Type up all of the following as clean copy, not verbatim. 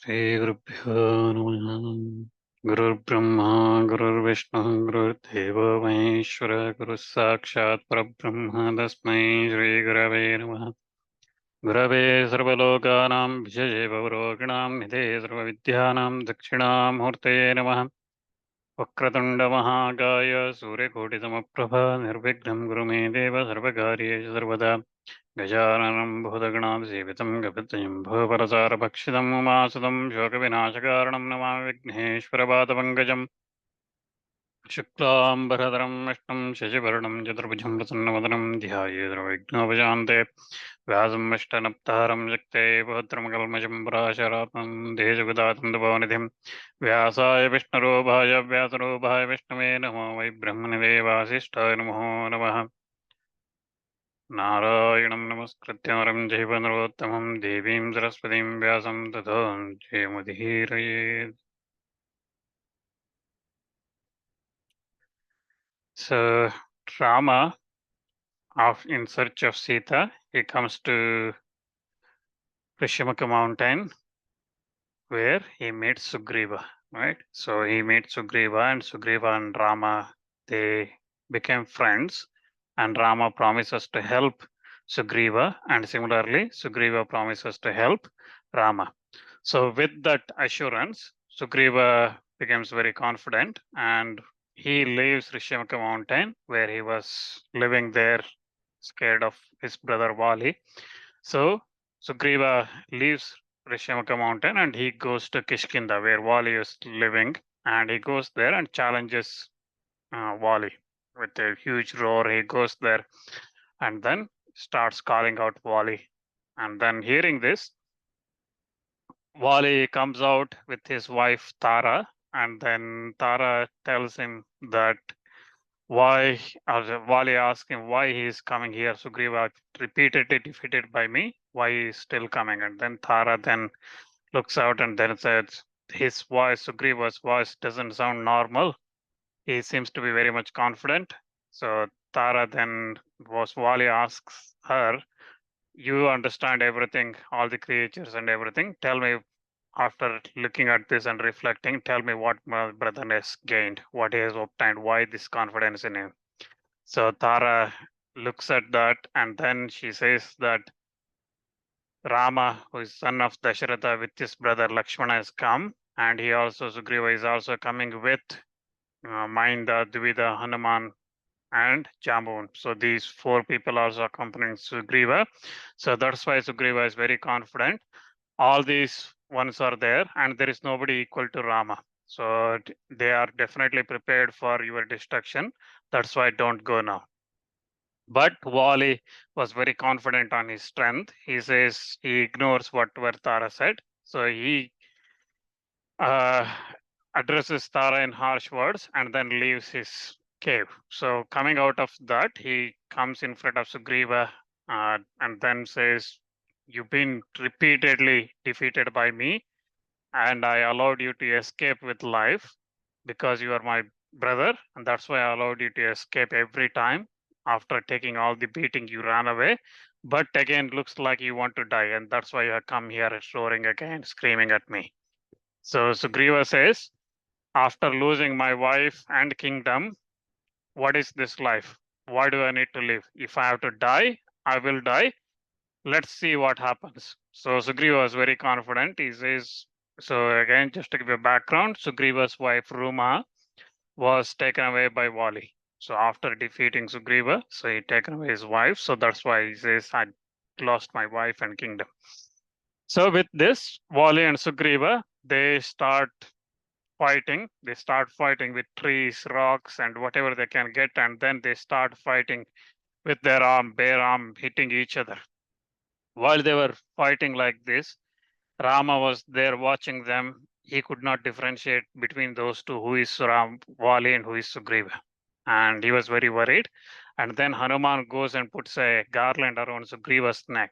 श्रीगुरुभ्यो नमः। गुरुर्ब्रह्मा गुरुर्विष्णुः गुरुर्देवो महेश्वरः गुरुः साक्षात् परब्रह्म तस्मै श्रीगुरवे नमः। गुरवे सर्वलोकानां विषये भवरोगिणां निधे सर्वविद्यानां दक्षिणामूर्तये नमः। वक्रतुण्डमहाकाय सूर्यकोटिसमप्रभ निर्विघ्नं कुरु मे देव सर्वकार्येषु सर्वदा। गजाननं भूतगणासेवितं गपितजं भवपरसारभक्षितं उमासुतं शोकविनाशकारणं नमामि विघ्नेश्वरपादपङ्कजम्। शुक्लाम्बरधरं विष्णुं शशिवर्णं चतुर्भुजं प्रसन्नवदनं ध्यायेद्विघ्नोपशान्ते व्यासं विष्टनप्तारं शक्ते भद्रमकल्मषं पराशरात्मं देशगुदातं भवनिधिं व्यासाय विष्णुरूपाय व्यासरूपाय विष्णवे नमो वै ब्रह्मनिधे वासिष्ठाय नमो नमः। नारायणं नमस्कृत्य नरं चैव नरोत्तमं देवीं सरस्वतीं व्यासं ततो जयमुदीरयेत्. So Rama, in search of Sita, he comes to Rishyamukha mountain where he meets Sugriva, right? So he meets Sugriva, and Sugriva and Rama, they became friends, and Rama promises to help Sugriva, and similarly, Sugriva promises to help Rama. So with that assurance, Sugriva becomes very confident, and he leaves Rishyamukha mountain where he was living there, scared of his brother Vali. So Sugriva leaves Rishyamukha mountain and he goes to Kishkinda where Vali is living, and he goes there and challenges Vali with a huge roar. He goes there and then starts calling out Vali. And then hearing this, Wally comes out with his wife Tara, and then Tara tells him that why, or Wally asks him why he is coming here. Sugriva repeatedly defeated by me, why he is still coming? And then Tara then looks out and then says, his voice, Sugriva's voice, doesn't sound normal. He seems to be very much confident. So Tara then Wally asks her, you understand everything, all the creatures and everything. Tell me, after looking at this and reflecting, tell me what my brother has gained, what he has obtained, why this confidence in him. So Tara looks at that and then she says that Rama, who is son of Dasharatha, with his brother Lakshmana, has come, and he also, Sugriva, is also coming with Mainda, Dvida, Hanuman, and Jambun. So these four people also accompanying Sugriva. So that's why Sugriva is very confident. All these ones are there, and there is nobody equal to Rama. So they are definitely prepared for your destruction. That's why don't go now. But Wali was very confident on his strength. He says he ignores what Tara said. So he uh, addresses Tara in harsh words and then leaves his cave. So coming out of that, he comes in front of Sugriva and then says, you've been repeatedly defeated by me, and I allowed you to escape with life because you are my brother, and that's why I allowed you to escape every time. After taking all the beating, you ran away, but again, looks like you want to die, and that's why you have come here roaring again, screaming at me. So Sugriva says, after losing my wife and kingdom, what is this life? Why do I need to live? If I have to die, I will die. Let's see what happens. So Sugriva was very confident. He says, so again, just to give a background, Sugriva's wife Ruma was taken away by Vali. So after defeating Sugriva, so he taken away his wife. So that's why he says, I lost my wife and kingdom. So with this, Vali and Sugriva, they start fighting. They start fighting with trees, rocks, and whatever they can get, and then they start fighting with their bare arm, hitting each other. While they were fighting like this, Rama was there watching them. He could not differentiate between those two, who is Vali and who is Sugriva. And he was very worried. And then Hanuman goes and puts a garland around Sugriva's neck.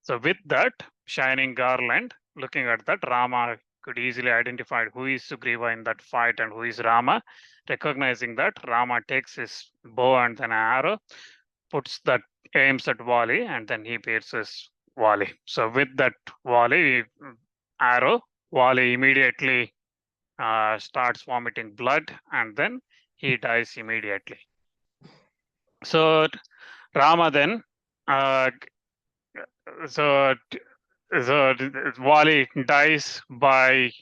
So with that shining garland, looking at that, Rama could easily identify who is Sugriva in that fight and who is Rama. Recognizing that, Rama takes his bow and then an arrow, puts that, aims at Vali, and then he pierces Vali. So with that Vali arrow, Vali immediately starts vomiting blood, and then he dies immediately. So Rama then, uh, so so Vali dies by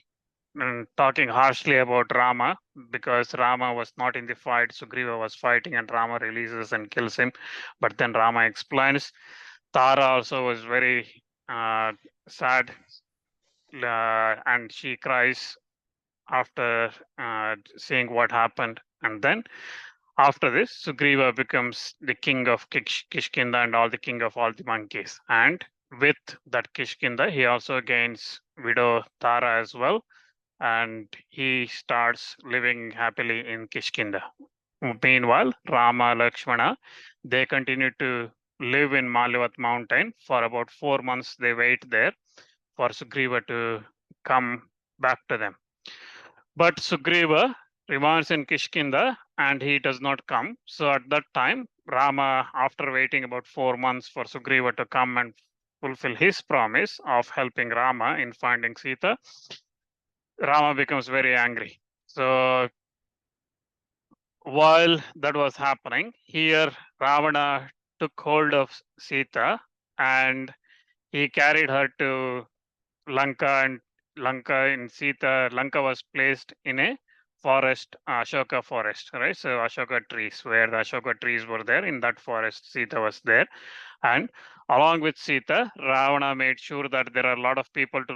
talking harshly about Rama, because Rama was not in the fight. Sugriva was fighting, and Rama releases and kills him. But then Rama explains. Tara also was very uh, sad, and she cries after seeing what happened. And then after this, Sugriva becomes the king of Kishkinda and all the king of all the monkeys. And with that Kishkinda, he also gains widow Tara as well, and he starts living happily in Kishkinda. Meanwhile, Rama, Lakshmana, they continue to live in Malavat mountain for about 4 months. They wait there for Sugriva to come back to them. But Sugriva remains in Kishkinda and he does not come. So at that time, Rama, after waiting about 4 months for Sugriva to come and fulfill his promise of helping Rama in finding Sita, Rama becomes very angry. So while that was happening, here Ravana took hold of Sita and he carried her to Lanka, and Lanka in Sita, Lanka was placed in a forest, Ashoka forest, right? So Ashoka trees, where the Ashoka trees were there, in that forest, Sita was there. And along with Sita, Ravana made sure that there are a lot of people to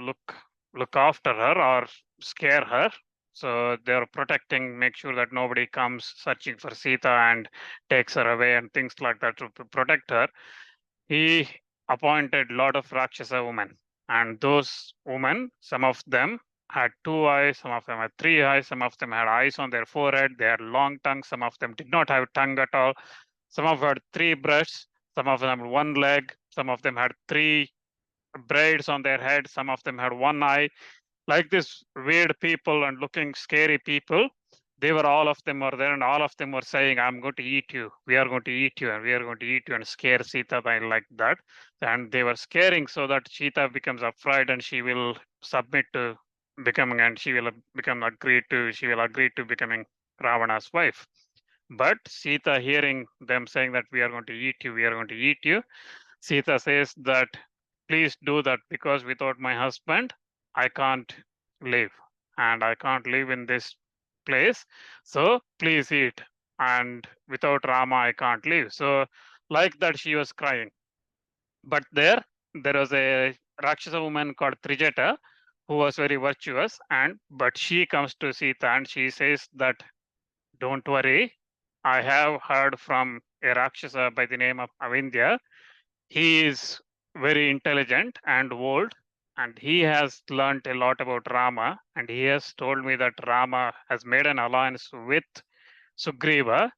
look after her or scare her. So they're protecting, make sure that nobody comes searching for Sita and takes her away and things like that to protect her. He appointed a lot of Rakshasa women, and those women, some of them had 2 eyes, some of them had 3 eyes, some of them had eyes on their forehead, they had long tongues, some of them did not have tongue at all, some of them had 3 breasts, some of them had 1 leg, some of them had 3 braids on their head, some of them had 1 eye, like this weird people and looking scary people. They were, all of them were there, and all of them were saying, I'm going to eat you, we are going to eat you, and we are going to eat you, and scare Sita by like that. And they were scaring so that Sita becomes afraid and she will submit to becoming, and she will she will agree to becoming Ravana's wife. But Sita, hearing them saying that we are going to eat you, we are going to eat you, Sita says that please do that, because without my husband, I can't live, and I can't live in this place. So please eat. And without Rama, I can't live. So, like that, she was crying. But there was a Rakshasa woman called Trijata who was very virtuous, and but she comes to Sita and she says that don't worry, I have heard from a Rakshasa by the name of Avindya. He is very intelligent and old, and he has learnt a lot about Rama, and he has told me that Rama has made an alliance with Sugriva,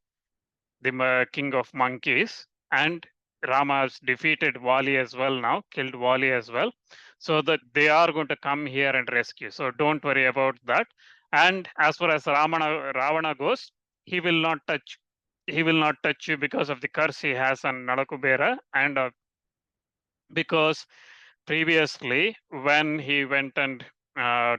the king of monkeys, and Rama has defeated Vali as well now, killed Vali as well, so that they are going to come here and rescue. So don't worry about that. And as far as Ravana goes, he will not touch you because of the curse he has on Nalakubera, and because previously when he went and uh,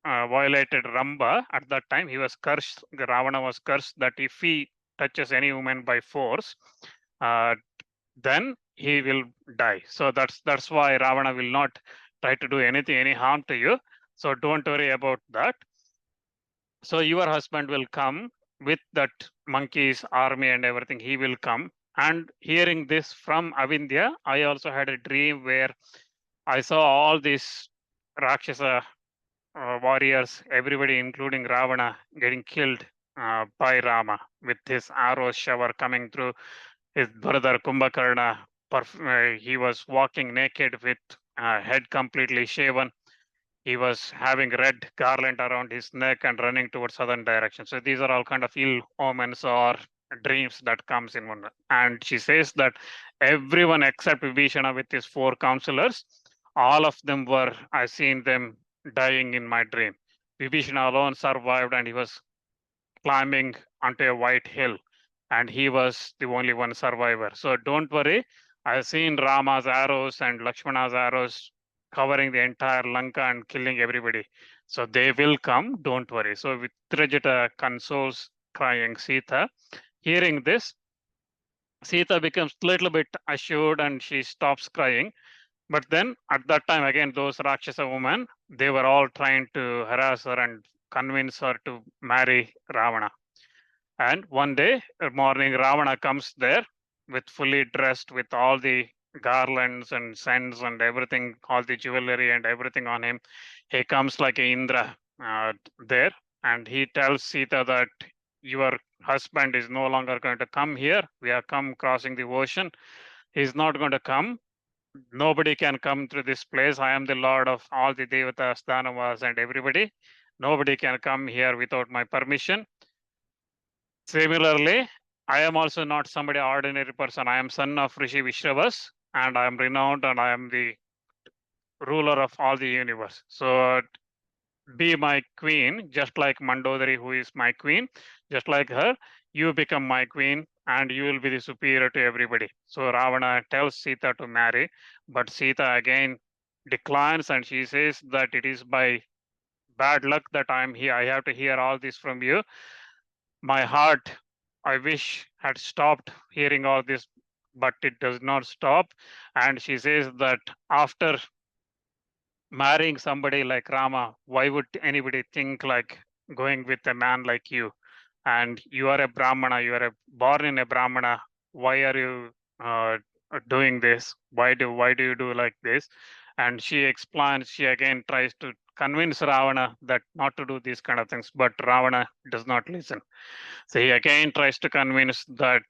violated Ramba, at that time he was cursed. Ravana was cursed that if he touches any woman by force, uh, then he will die. So that's why Ravana will not try to do any harm to you. So don't worry about that. So your husband will come with that monkey's army and everything. He will come. And hearing this from Avindya, I also had a dream where I saw all these Rakshasa warriors, everybody, including Ravana, getting killed by Rama with his arrows shower coming through. His brother Kumbakarna, he was walking naked with head completely shaven. He was having red garland around his neck and running towards southern direction. So these are all kind of ill omens or dreams that comes in one. And she says that everyone except Vibhishana with his 4 counselors, all of them were, I seen them dying in my dream. Vibhishana alone survived and he was climbing onto a white hill, and he was the only one survivor. So don't worry, I've seen Rama's arrows and Lakshmana's arrows covering the entire Lanka and killing everybody. So they will come, don't worry. So Vitrajita consoles crying Sita. Hearing this, Sita becomes a little bit assured and she stops crying. But then at that time, again, those Rakshasa women, they were all trying to harass her and convince her to marry Ravana. And one day, morning, Ravana comes there with fully dressed with all the garlands and scents and everything, all the jewelry and everything on him. He comes like a Indra there, and he tells Sita that your husband is no longer going to come here. We are come crossing the ocean. He's not going to come. Nobody can come to this place. I am the lord of all the devatas, danavas, and everybody. Nobody can come here without my permission. Similarly, I am also not somebody ordinary person. I am son of Rishi Vishravas, and I am renowned, and I am the ruler of all the universe. So be my queen, just like Mandodari, who is my queen, just like her, you become my queen, and you will be the superior to everybody. So Ravana tells Sita to marry, but Sita again declines, and she says that it is by bad luck that I am here. I have to hear all this from you. My heart, I wish, had stopped hearing all this, but it does not stop. And she says that after marrying somebody like Rama, why would anybody think like going with a man like you? And you are a Brahmana, you are born in a Brahmana. Why are you doing this? Why do you do like this? And she explains. She again tries to convince Ravana that not to do these kind of things, but Ravana does not listen. So he again tries to convince that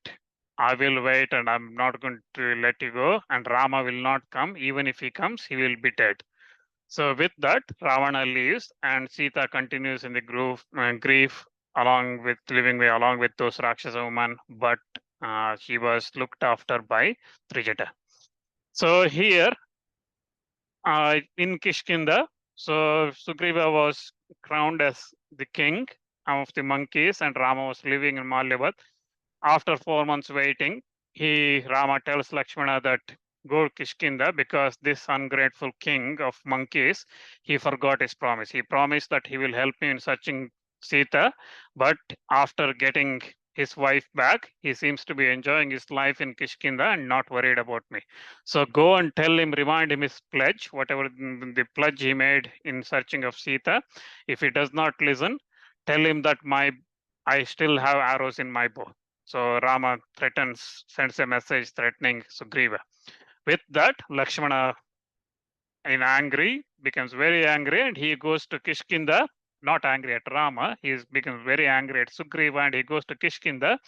I will wait and I'm not going to let you go, and Rama will not come. Even if he comes, he will be dead. So with that, Ravana leaves, and Sita continues in the grief along with along with those Rakshasa women, but she was looked after by Trijata. So here in Kishkinda, so Sugriva was crowned as the king of the monkeys, and Rama was living in Malyavad. After 4 months waiting, Rama tells Lakshmana that go Kishkinda because this ungrateful king of monkeys, he forgot his promise. He promised that he will help me in searching Sita, but after getting his wife back, he seems to be enjoying his life in Kishkinda and not worried about me. So go and tell him, remind him his pledge, whatever the pledge he made in searching of Sita. If he does not listen, tell him that I still have arrows in my bow. So Rama sends a message threatening Sugriva. With that, Lakshmana, becomes very angry, and he goes to Kishkinda, not angry at Rama. He becomes very angry at Sugriva, and he goes to Kishkinda.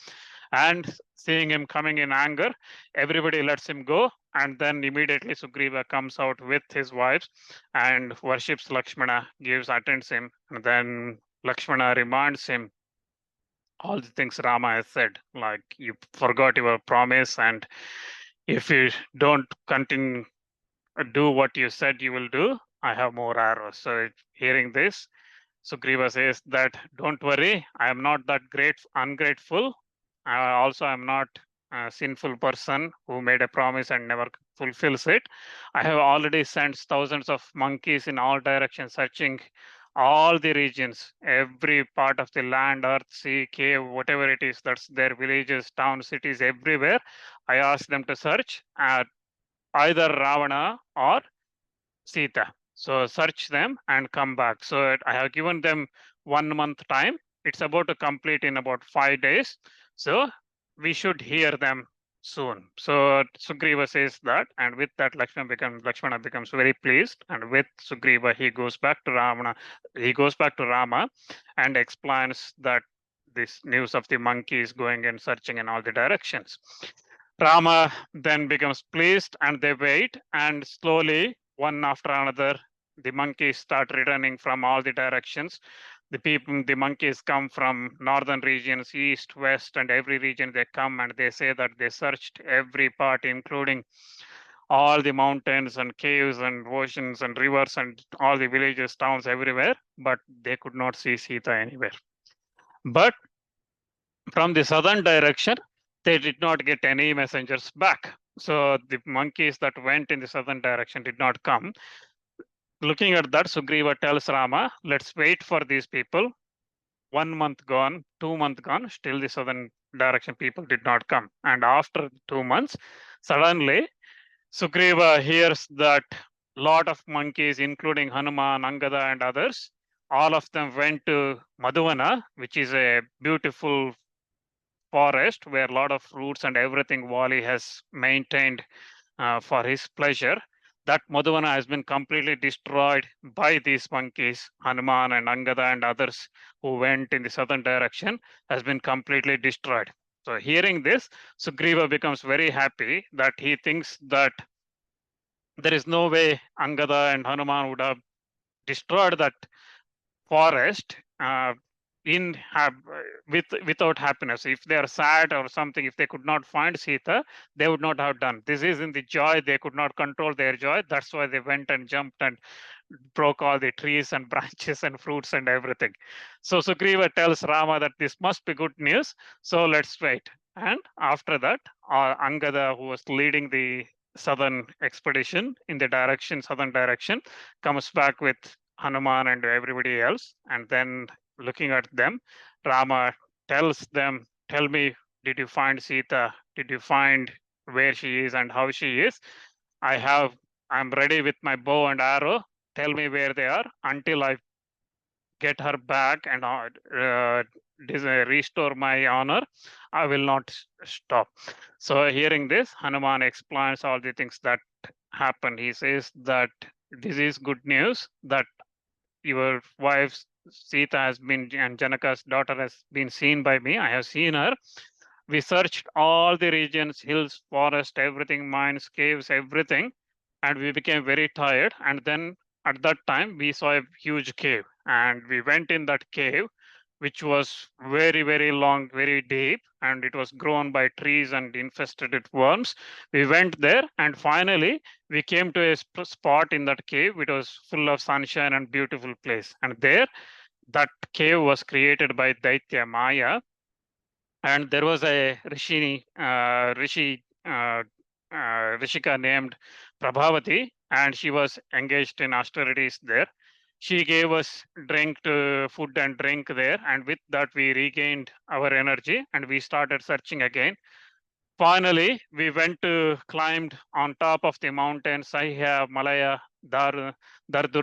And seeing him coming in anger, everybody lets him go. And then immediately Sugriva comes out with his wives and worships Lakshmana, attends him. And then Lakshmana reminds him all the things Rama has said, like you forgot your promise, and if you don't continue do what you said you will do, I have more arrows. So hearing this, Sugriva says that don't worry, I am not that ungrateful. I also am not a sinful person who made a promise and never fulfills it. I have already sent thousands of monkeys in all directions, searching all the regions, every part of the land, earth, sea, cave, whatever it is, that's their villages, towns, cities, everywhere. I asked them to search at either Ravana or Sita. So search them and come back. So I have given them 1 month time. It's about to complete in about 5 days. So we should hear them soon. So Sugriva says that, and with that, Lakshmana becomes very pleased. And with Sugriva, he goes back to Rama and explains that this news of the monkey is going and searching in all the directions. Rama then becomes pleased, and they wait, and slowly, one after another, the monkeys start returning from all the directions. The monkeys come from northern regions, east, west, and every region they come, and they say that they searched every part, including all the mountains and caves and oceans and rivers and all the villages, towns, everywhere, but they could not see Sita anywhere. But from the southern direction, they did not get any messengers back. So the monkeys that went in the southern direction did not come. looking at that, Sugriva tells Rama, let's wait for these people. 1 month gone, 2 months gone, still the southern direction people did not come. And after 2 months, suddenly Sugriva hears that lot of monkeys, including Hanuman, Angada, and others, all of them went to Madhuvana, which is a beautiful forest where a lot of fruits and everything Vali has maintained for his pleasure. That Madhuvana has been completely destroyed by these monkeys, Hanuman and Angada and others who went in the southern direction, has been completely destroyed. So, hearing this, Sugriva becomes very happy that he thinks that there is no way Angada and Hanuman would have destroyed that forest in without happiness. If they are sad or something, if they could not find Sita, they would not have done. This is in the joy, they could not control their joy. That's why they went and jumped and broke all the trees and branches and fruits and everything. So Sugriva tells Rama that this must be good news. So let's wait. And after that, Angada, who was leading the southern expedition in the southern direction, comes back with Hanuman and everybody else. And then looking at them, Rama tells them, tell me, did you find Sita? Did you find where she is and how she is? I'm ready with my bow and arrow. Tell me where they are until I get her back and restore my honor. I will not stop. So hearing this, Hanuman explains all the things that happened. He says that this is good news that your wife Sita has been, and Janaka's daughter has been seen by me. I have seen her. We searched all the regions, hills, forest, everything, mines, caves, everything, and we became very tired. And then at that time, we saw a huge cave, and we went in that cave, which was very, very long, very deep, and it was grown by trees and infested with worms. We went there, and finally, we came to a spot in that cave which was full of sunshine and beautiful place. And there, that cave was created by Daitya Maya, and there was a Rishika named Prabhavati, and she was engaged in austerities there. She gave us food and drink there, and with that we regained our energy and we started searching again. Finally, we went to climbed on top of the mountain, Sahya, Malaya, Dardura,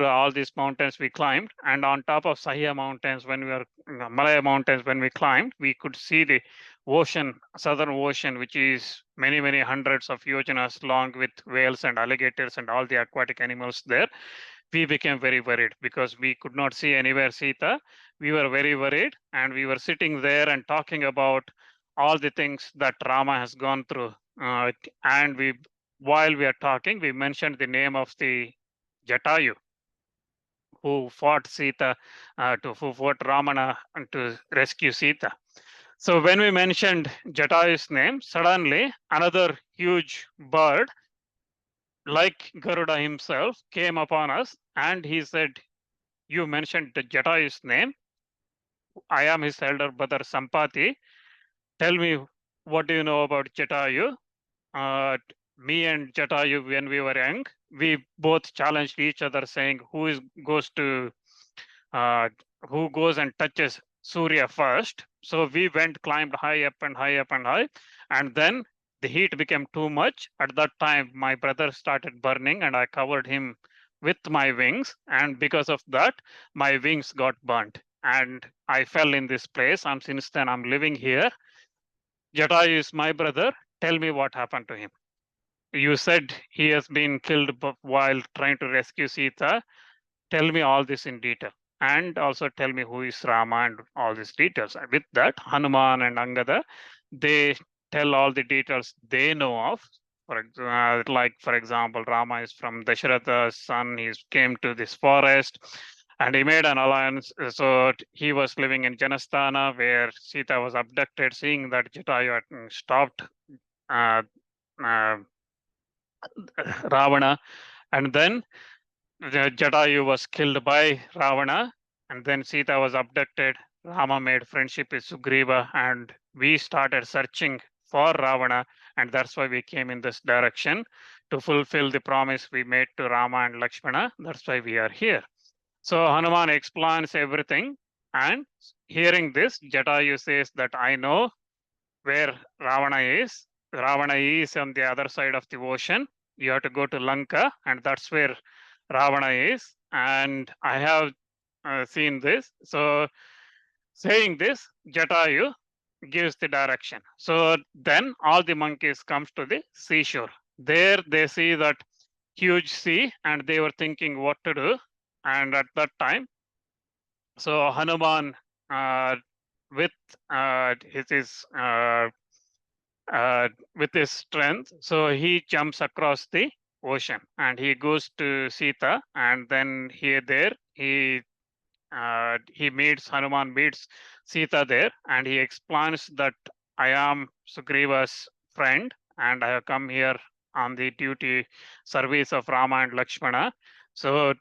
all these mountains we climbed. And on top of Sahya mountains, Malaya mountains, when we climbed, we could see the ocean, southern ocean, which is many, many hundreds of yojanas long with whales and alligators and all the aquatic animals there. We became very worried because we could not see anywhere Sita. We were very worried, and we were sitting there and talking about all the things that Rama has gone through. And while we are talking, we mentioned the name of the Jatayu who fought Sita, who fought Ramana and to rescue Sita. So when we mentioned Jatayu's name, suddenly another huge bird, like Garuda himself, came upon us, and he said, "You mentioned the Jatayu's name. I am his elder brother Sampati. Tell me, what do you know about Jatayu?" Me and Jatayu, when we were young, we both challenged each other, saying, uh, who goes and touches Surya first. So we climbed high up and high up and high, and then the heat became too much. At that time, my brother started burning, and I covered him with my wings, and because of that, my wings got burnt, and I fell in this place. And since then, I'm living here. Jatayu is my brother. Tell me what happened to him. You said he has been killed while trying to rescue Sita. Tell me all this in detail. And also tell me who is Rama and all these details. With that, Hanuman and Angada, they tell all the details they know of. For example, Rama is from Dasharatha's son. He came to this forest and he made an alliance. So he was living in Janasthana where Sita was abducted. Seeing that Jatayu had stopped uh, uh, Ravana, and then Jatayu was killed by Ravana, and then Sita was abducted. Rama made friendship with Sugriva, and we started searching for Ravana, and that's why we came in this direction to fulfill the promise we made to Rama and Lakshmana. That's why we are here. So Hanuman explains everything, and hearing this, Jatayu says that I know where Ravana is. Ravana is on the other side of the ocean. You have to go to Lanka, and that's where Ravana is. And I have seen this. So saying this, Jatayu gives the direction. So then all the monkeys comes to the seashore. There they see that huge sea, and they were thinking what to do. And at that time, so Hanuman, with with his strength, so he jumps across the ocean and he goes to Sita, and then he meets Hanuman meets Sita there, and he explains that I am Sugriva's friend, and I have come here on the duty service of Rama and Lakshmana. So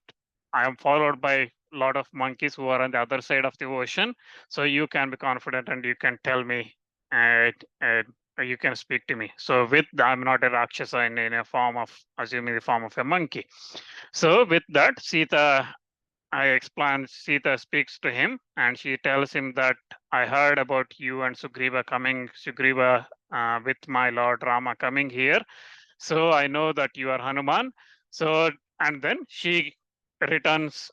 I am followed by a lot of monkeys who are on the other side of the ocean. So you can be confident and you can tell me, uh, uh, you can speak to me. So I'm not a Rakshasa in a form of, assuming the form of a monkey. So with that, I explain, Sita speaks to him and she tells him that I heard about you and Sugriva with my Lord Rama coming here. So I know that you are Hanuman. So, and then returns,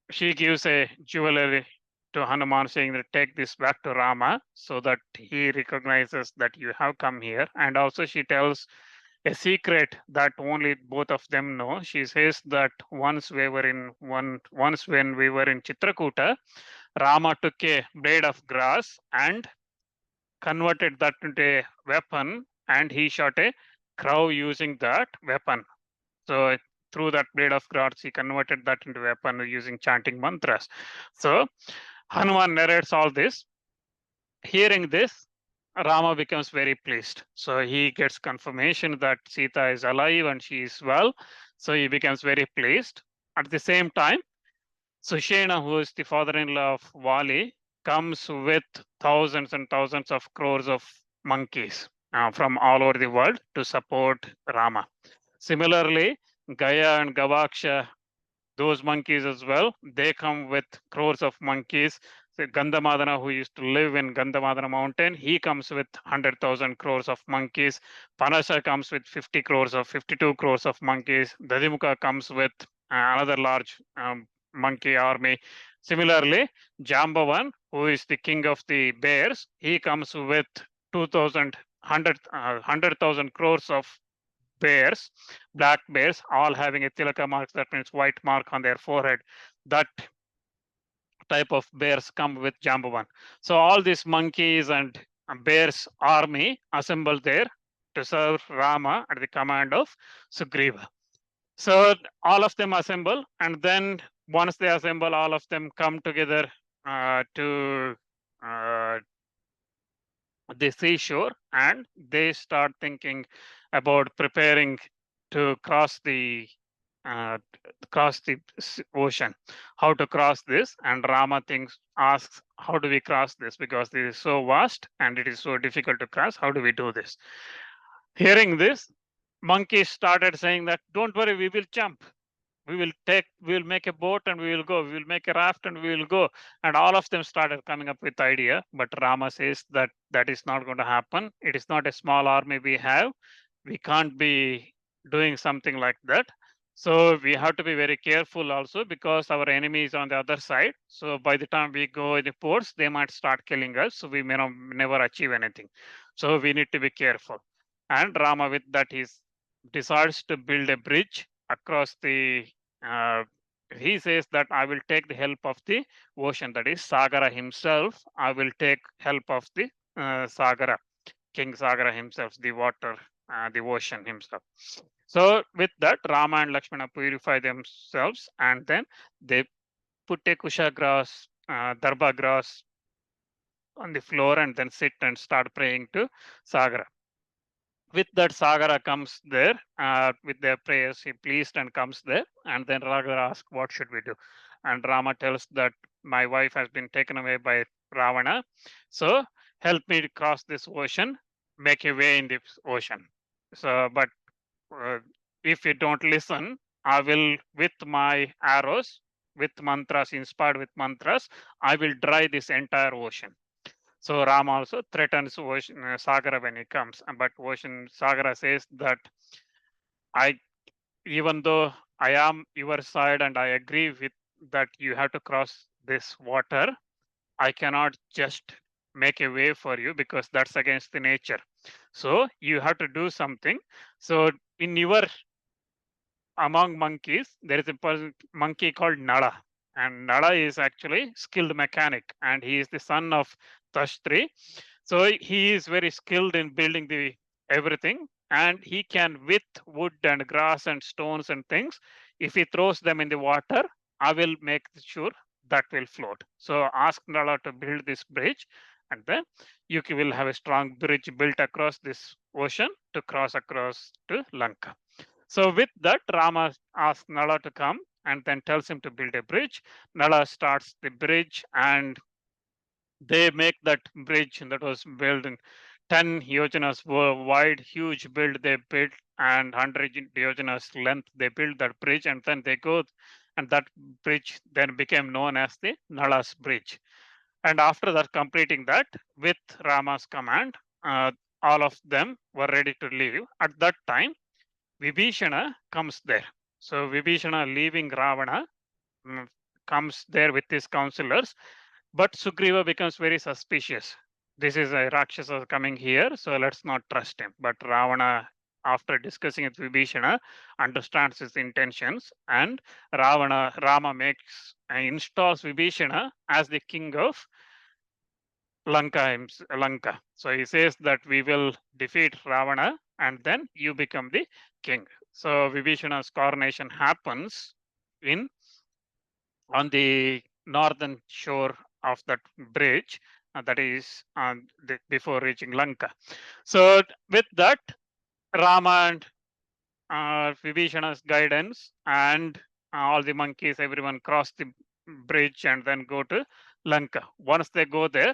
she gives a jewelry to Hanuman saying that take this back to Rama so that he recognizes that you have come here. And also she tells a secret that only both of them know. She says that once when we were in Chitrakuta, Rama took a blade of grass and converted that into a weapon, and he shot a crow using that weapon. So through that blade of grass, he converted that into a weapon using chanting mantras. So Hanuman narrates all this. Hearing this, Rama becomes very pleased. So he gets confirmation that Sita is alive and she is well. So he becomes very pleased. At the same time, Sushena, who is the father-in-law of Vali, comes with thousands and thousands of crores of monkeys from all over the world to support Rama. Similarly, Gaya and Gavaksha, those monkeys as well, they come with crores of monkeys. So Gandhamadana, who used to live in Gandhamadana mountain, he comes with 100,000 crores of monkeys. Panasa comes with 52 crores of monkeys. Dadimukha comes with another large monkey army. Similarly, Jambavan, who is the king of the bears, he comes with 2,000, 100,000 crores of bears, black bears, all having a tilaka mark, that means white mark on their forehead. That type of bears come with Jambavan. So all these monkeys and bears army assembled there to serve Rama at the command of Sugriva. So all of them assemble, and then once they assemble, all of them come together to the seashore, and they start thinking about preparing to cross the ocean, how to cross this. And Rama asks, how do we cross this, because this is so vast and it is so difficult to cross, how do we do this? Hearing this, monkeys started saying that don't worry, we will jump, we will make a boat and we will go, we will make a raft and we will go. And all of them started coming up with idea, but Rama says that that is not going to happen. It is not a small army we have, we can't be doing something like that. So we have to be very careful also, because our enemy is on the other side. So by the time we go in the ports, they might start killing us, so we may never achieve anything. So we need to be careful. And Rama, with that, he decides to build a bridge across the he says that I will take the help of the ocean, that is Sagara himself. I will take help of the Sagara, King Sagara himself, the water, the ocean himself. So with that, Rama and Lakshmana purify themselves, and then they put a kusha grass, darba grass on the floor, and then sit and start praying to Sagara. With that, Sagara comes there with their prayers. He pleased and comes there, and then Sagara asks, "What should we do?" And Rama tells that my wife has been taken away by Ravana, so help me to cross this ocean, make a way in this ocean. So, but if you don't listen, I will, with my arrows, with mantras, inspired with mantras, I will dry this entire ocean. So Ram also threatens ocean, Sagara when he comes. But ocean Sagara says that I, even though I am your side and I agree with that you have to cross this water, I cannot just make a way for you because that's against the nature. So you have to do something. So in your, among monkeys, there is a monkey called Nala, and Nala is actually skilled mechanic, and he is the son of Tashtri. So he is very skilled in building the everything, and he can, with wood and grass and stones and things, if he throws them in the water, I will make sure that will float. So ask Nala to build this bridge, and then you will have a strong bridge built across this ocean to cross across to Lanka. So with that, Rama asks Nala to come and then tells him to build a bridge. Nala starts the bridge and they make that bridge that was built in 10 yojanas wide, huge build they built, and 100 yojanas length they built that bridge, and then they go, and that bridge then became known as the Nala's bridge. And after that, completing that with Rama's command, all of them were ready to leave. At that time, Vibhishana comes there. So Vibhishana, leaving Ravana, mm, comes there with his counselors, but Sugriva becomes very suspicious. This is a Rakshasa coming here, so let's not trust him. But Ravana, after discussing with Vibhishana, understands his intentions, and Rama makes installs Vibhishana as the king of Lanka. So he says that we will defeat Ravana and then you become the king. So Vibhishana's coronation happens in on the northern shore of that bridge, that is before reaching Lanka. So with that, Rama and Vibhishana's guidance and all the monkeys, everyone cross the bridge and then go to Lanka. Once they go there,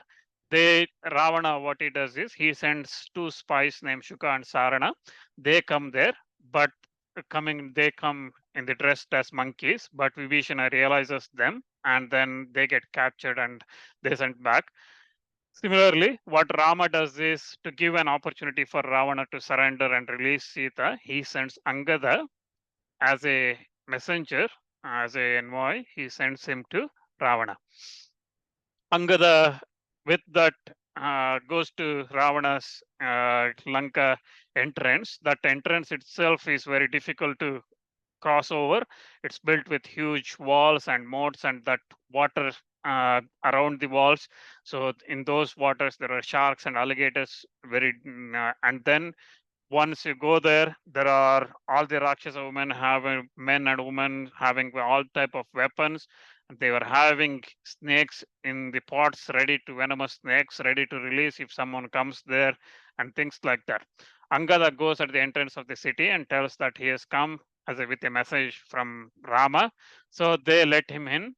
Ravana, what he does is he sends two spies named Shuka and Sarana. They come there, but they come in the dressed as monkeys, but Vibhishana realizes them and then they get captured and they sent back. Similarly, what Rama does is to give an opportunity for Ravana to surrender and release Sita, he sends Angada as a messenger, as a envoy, he sends him to Ravana. Angada, with that, goes to Ravana's Lanka entrance. That entrance itself is very difficult to cross over. It's built with huge walls and moats, and that water around the walls. So in those waters, there are sharks and alligators. And then once you go there, there are all the Rakshasa women having men and women having all type of weapons. They were having snakes in the pots, ready to venomous snakes, ready to release if someone comes there, and things like that. Angada goes at the entrance of the city and tells that he has come with a message from Rama. So they let him in,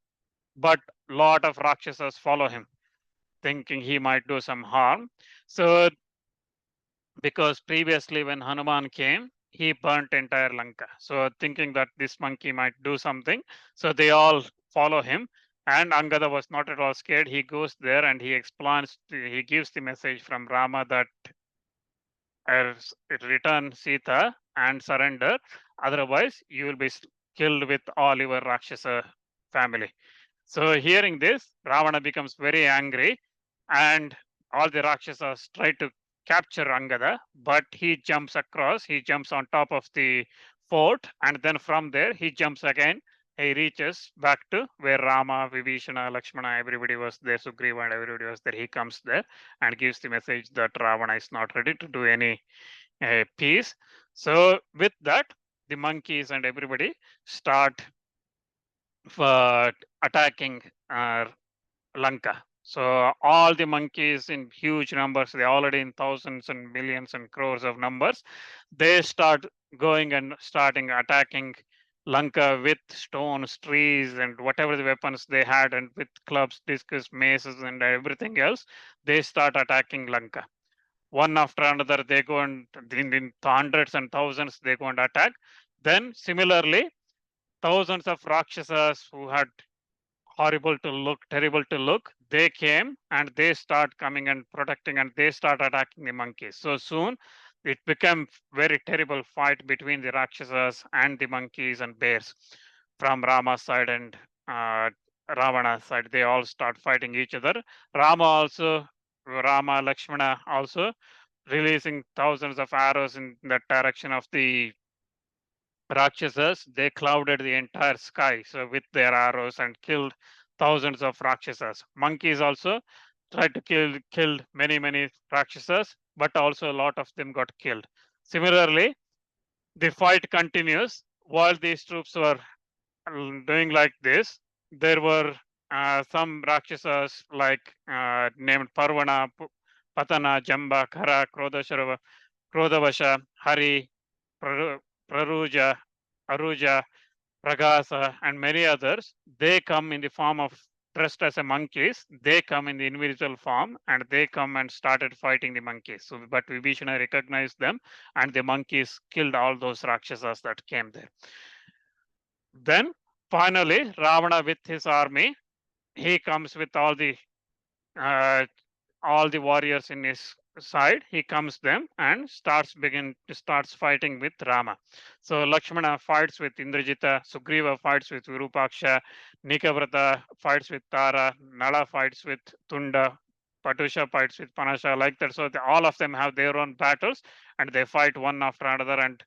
but lot of Rakshasas follow him, thinking he might do some harm. So because previously when Hanuman came, he burnt entire Lanka. So thinking that this monkey might do something, so they all follow him. And Angada was not at all scared. He goes there and he explains, he gives the message from Rama that return Sita and surrender. Otherwise, you will be killed with all your Rakshasa family. So hearing this, Ravana becomes very angry and all the Rakshasas try to capture Angada, but he jumps across, he jumps on top of the fort, and then from there he jumps again. He reaches back to where Rama, Vibhishana, Lakshmana, everybody was there, Sugriva and everybody was there. He comes there and gives the message that Ravana is not ready to do any peace. So with that, the monkeys and everybody start attacking Lanka. So all the monkeys in huge numbers, they're already in thousands and millions and crores of numbers. They start going and starting attacking Lanka with stones, trees, and whatever the weapons they had, and with clubs, discus, maces, and everything else. They start attacking Lanka. one after another, they go and in hundreds and thousands, they go and attack. Then similarly, thousands of Rakshasas who had horrible to look, terrible to look, they came and they start coming and protecting and they start attacking the monkeys. So soon it became very terrible fight between the Rakshasas and the monkeys and bears from Rama's side and uh, Ravana's side. They all start fighting each other. Rama, Lakshmana also releasing thousands of arrows in that direction of the Rakshasas. They clouded the entire sky so with their arrows and killed thousands of Rakshasas. Monkeys also tried to killed many Rakshasas, but also a lot of them got killed. Similarly, the fight continues while these troops were doing like this. There were some Rakshasas like named Parvana, Patana, Jamba, Khara, Krodavasha, Hari, Praruja, Aruja, Pragasa, and many others. They come in the form of dressed as a monkeys. They come in the individual form and they come and started fighting the monkeys. So, but Vibhishana recognized them and the monkeys killed all those Rakshasas that came there. Then finally, Ravana with his army, he comes with uh, all the warriors in his side. He comes them and starts fighting with Rama. So Lakshmana fights with Indrajita, Sugriva fights with Virupaksha, Nikavrata fights with Tara, Nala fights with Tunda, Patusha fights with Panasha, like that. So all of them have their own battles and they fight one after another. And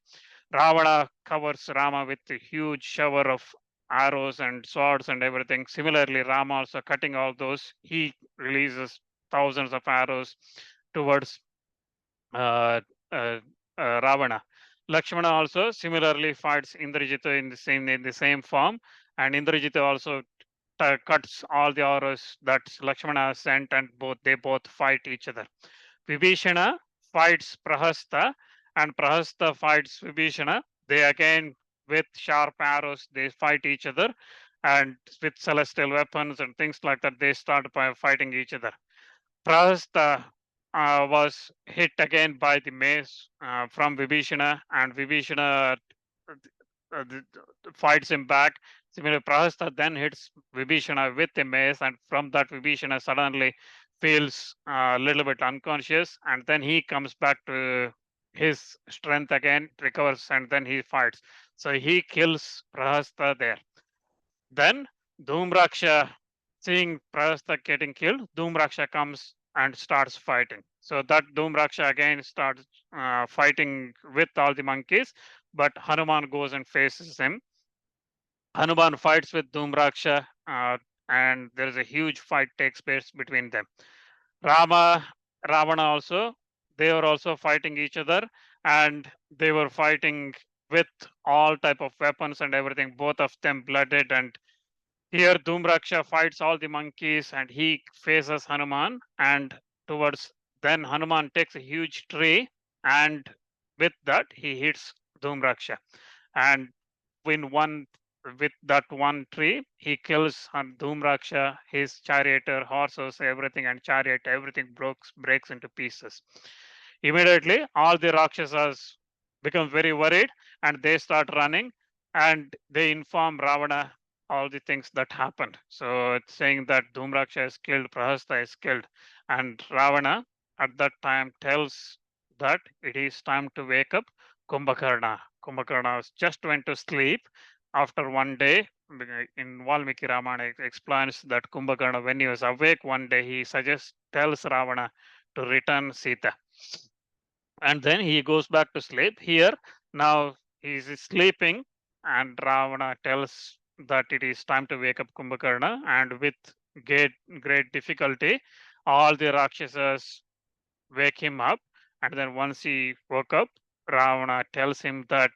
Ravana covers Rama with a huge shower of arrows and swords and everything. Similarly, Rama also cutting all those. He releases thousands of arrows towards uh, uh, Ravana. Lakshmana also similarly fights Indrajita in the same form, and Indrajita also cuts all the arrows that Lakshmana sent, and they both fight each other. Vibhishana fights Prahasta, and Prahasta fights Vibhishana. They again with sharp arrows they fight each other, and with celestial weapons and things like that they start by fighting each other. Prahasta was hit again by the mace from Vibhishana, and Vibhishana fights him back. Similarly, Prahasta then hits Vibhishana with a mace, and from that, Vibhishana suddenly feels a little bit unconscious, and then he comes back to his strength again, recovers, and then he fights. So he kills Prahasta there. Then Dumraksha, seeing Prahasta getting killed, Dumraksha comes and starts fighting. So that Dumraksha again starts fighting with all the monkeys, but Hanuman goes and faces him. Hanuman fights with Dumraksha, and there is a huge fight takes place between them. Rama, Ravana also, they were also fighting each other, and they were fighting with all type of weapons and everything. Both of them blooded, and here Dumraksha fights all the monkeys and he faces Hanuman, and towards then Hanuman takes a huge tree and with that he hits Dumraksha, and in one with that one tree he kills Dumraksha, his charioteer, horses, everything, and chariot, everything breaks into pieces. Immediately all the Rakshasas become very worried and they start running, and they inform Ravana all the things that happened. So it's saying that Dhumraksha is killed, Prahasta is killed, and Ravana at that time tells that it is time to wake up Kumbakarna. Kumbakarna just went to sleep after one day. In Valmiki Ramayana, it explains that Kumbakarna, when he was awake one day, he tells Ravana to return Sita, and then he goes back to sleep. Here, now he's sleeping, and Ravana tells that it is time to wake up Kumbhakarna, and with great, great difficulty, all the Rakshasas wake him up. And then once he woke up, Ravana tells him that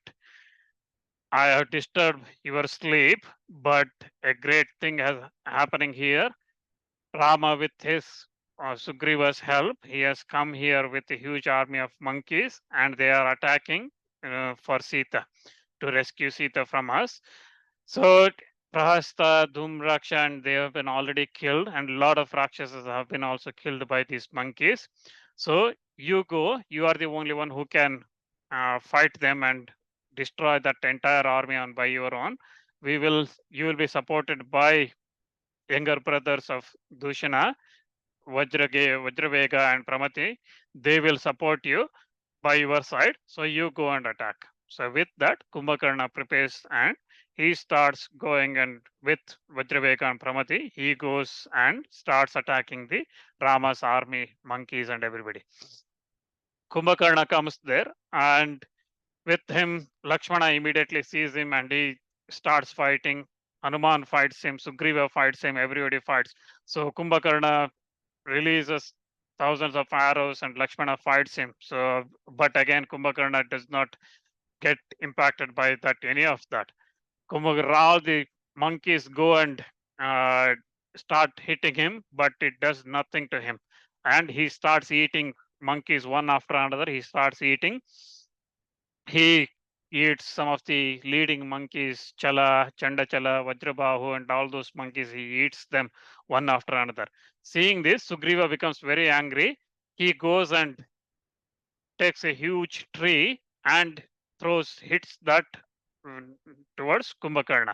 I have disturbed your sleep, but a great thing is happening here. Rama, with his Sugriva's help, he has come here with a huge army of monkeys, and they are attacking for Sita to rescue Sita from us. So Prahasta, Dhumraksha, and they have been already killed, and a lot of Rakshasas have been also killed by these monkeys. So you go, you are the only one who can fight them and destroy that entire army on by your own. You will be supported by younger brothers of Dushana, Vajravega and Pramati. They will support you by your side. So you go and attack. So with that, Kumbhakarna prepares and he starts going, and with Vajraveka and Pramati, he goes and starts attacking the Rama's army, monkeys and everybody. Kumbhakarna comes there, and with him, Lakshmana immediately sees him and he starts fighting. Hanuman fights him, Sugriva fights him, everybody fights. So Kumbhakarna releases thousands of arrows and Lakshmana fights him. So, but again, Kumbhakarna does not get impacted by that, any of that. Kumbhakarna, all the monkeys go and uh, start hitting him, but it does nothing to him. And he starts eating monkeys one after another. He starts eating. He eats some of the leading monkeys, Chala, Chandachala, Vajrabahu, and all those monkeys. He eats them one after another. Seeing this, Sugriva becomes very angry. He goes and takes a huge tree and hits that mm, towards Kumbhakarna.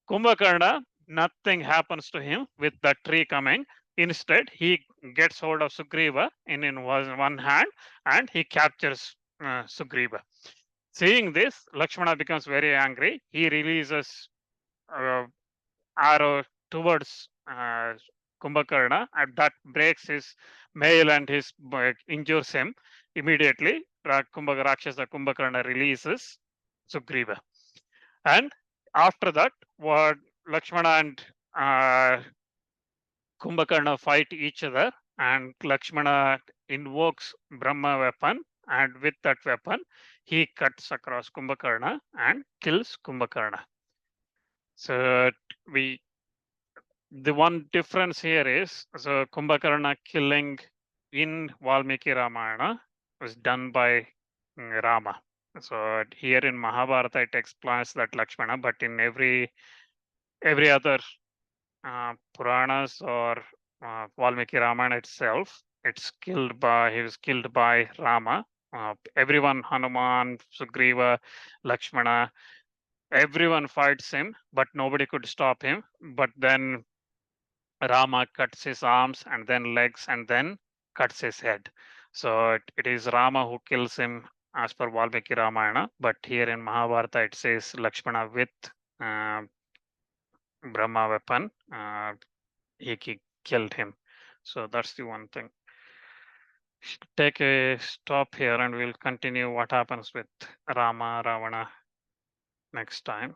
Kumbhakarna, nothing happens to him with that tree coming. Instead, he gets hold of Sugriva in one hand and he captures Sugriva. Seeing this, Lakshmana becomes very angry. He releases uh, arrow towards Kumbhakarna, and that breaks his mail and injures him. Immediately, Rakshasa Kumbhakarna releases Sugriva. And after that, what Lakshmana and uh, Kumbhakarna fight each other, and Lakshmana invokes Brahma weapon, and with that weapon, he cuts across Kumbhakarna and kills Kumbhakarna. So we the one difference here is, so Kumbhakarna killing in Valmiki Ramayana was done by Rama. So here in Mahabharata it explains that Lakshmana, but in every other Puranas or Valmiki Ramayana itself, he was killed by Rama. Everyone, Hanuman, Sugriva, Lakshmana, everyone fights him, but nobody could stop him. But then Rama cuts his arms and then legs and then cuts his head. So it is Rama who kills him as per Valmiki Ramayana, but here in Mahabharata it says Lakshmana with uh, Brahma weapon. He killed him. So that's the one thing. Take a stop here and we'll continue what happens with Rama, Ravana next time.